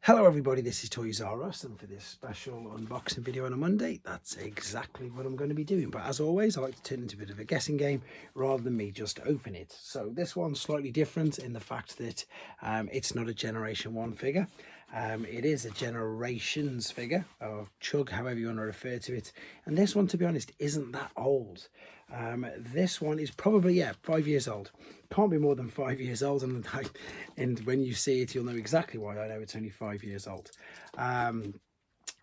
Hello everybody, this is Toys R Us, and for this special unboxing video on a Monday, that's exactly what I'm going to be doing. But as always, I like to turn it into a bit of a guessing game rather than me just open it. So this one's slightly different in the fact that it's not a Generation 1 figure. It is a Generations figure, or Chug, however you want to refer to it. And this one, to be honest, isn't that old. This one is probably 5 years old. Can't be more than 5 years old, and when you see it you'll know exactly why I know it's only 5 years old. I'm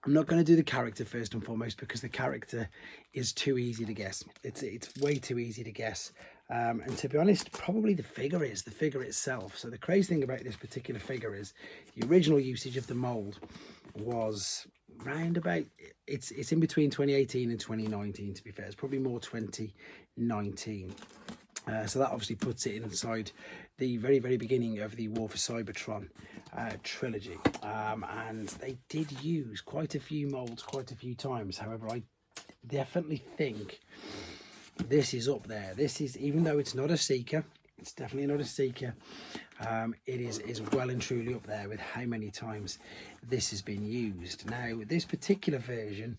not going to do the character first and foremost because the character is too easy to guess. It's way too easy to guess, and to be honest, probably the figure itself. So the crazy thing about this particular figure is the original usage of the mold was round about, it's in between 2018 and 2019, to be fair. It's probably more 2019. So that obviously puts it inside the very beginning of the War for Cybertron trilogy, and they did use quite a few molds quite a few times. However, I definitely think this is up there. This is, even though it's not a seeker, it's definitely not a seeker, it is well and truly up there with how many times this has been used. Now, this particular version,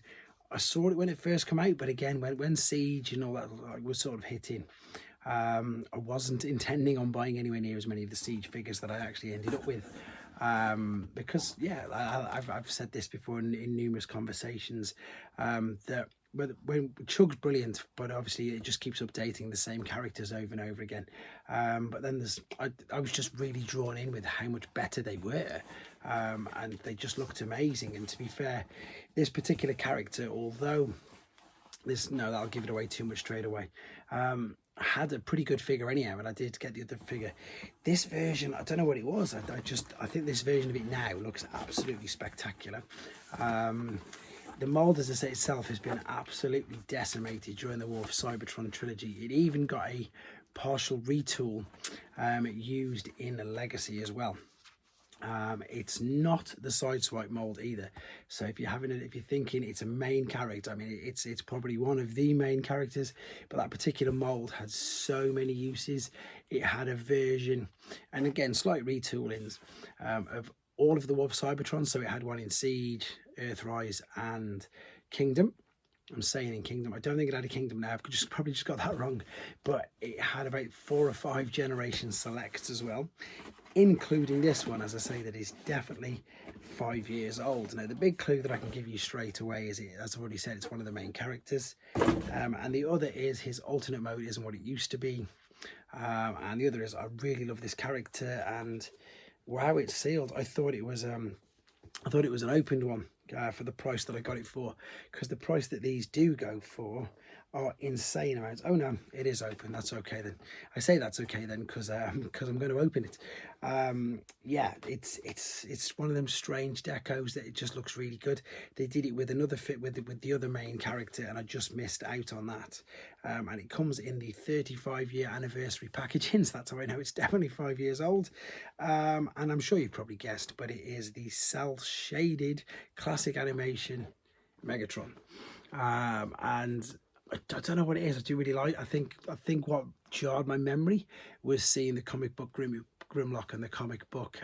I saw it when it first came out, but again, when Siege and all that was sort of hitting, I wasn't intending on buying anywhere near as many of the Siege figures that I actually ended up with, because I've said this before in numerous conversations, that when Chug's brilliant, but obviously it just keeps updating the same characters over and over again. But then I was just really drawn in with how much better they were, and they just looked amazing. And to be fair, this particular character, although that'll give it away too much straight away, had a pretty good figure anyhow, and I did get the other figure. This version, I don't know what it was. I think this version of it now looks absolutely spectacular. The mold, as I say, itself has been absolutely decimated during the War for Cybertron trilogy. It even got a partial retool used in the Legacy as well. It's not the sideswipe mold either. So if you're thinking it's a main character, I mean, it's probably one of the main characters, but that particular mold had so many uses. It had a version, and again, slight retoolings, of all of the War for Cybertron. So it had one in Siege, Earthrise, and Kingdom. I'm saying in Kingdom. I don't think it had a Kingdom now. I've probably just got that wrong. But it had about 4 or 5 Generation Selects as well, including this one, as I say, that is definitely 5 years old. Now, the big clue that I can give you straight away is, as I've already said, it's one of the main characters. And the other is his alternate mode isn't what it used to be. And the other is, I really love this character, and wow, it's sealed. I thought it was an opened one for the price that I got it for, because the price that these do go for are insane amounts. Oh no, it is open. That's okay then. I say that's okay then because I'm going to open it. Yeah, it's one of them strange decos that it just looks really good. They did it with another fit with the other main character, and I just missed out on that. And it comes in the 35-year anniversary packaging, so that's how I know it's definitely 5 years old. And I'm sure you've probably guessed, but it is the cel-shaded classic animation Megatron. And I don't know what it is. I do really like. I think what jarred my memory was seeing the comic book Grimlock and the comic book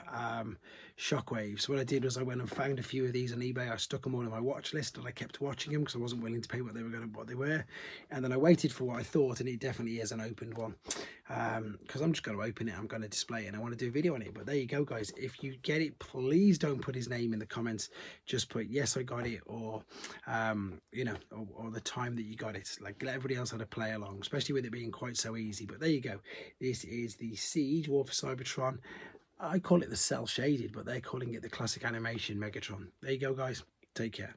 Shockwave. So what I did was I went and found a few of these on eBay. I stuck them all on my watch list, and I kept watching them because I wasn't willing to pay what they were. And then I waited for what I thought, and it definitely is an opened one. Because I'm just going to open it. I'm going to display it, and I want to do a video on it. But there you go, guys. If you get it, please don't put his name in the comments. Just put yes, I got it, or or the time that you got it. Like, let everybody else have to play along, especially with it being quite so easy. But there you go. This is the Siege War for Cybertron. I call it the cel-shaded, but they're calling it the classic animation Megatron. There you go, guys. Take care.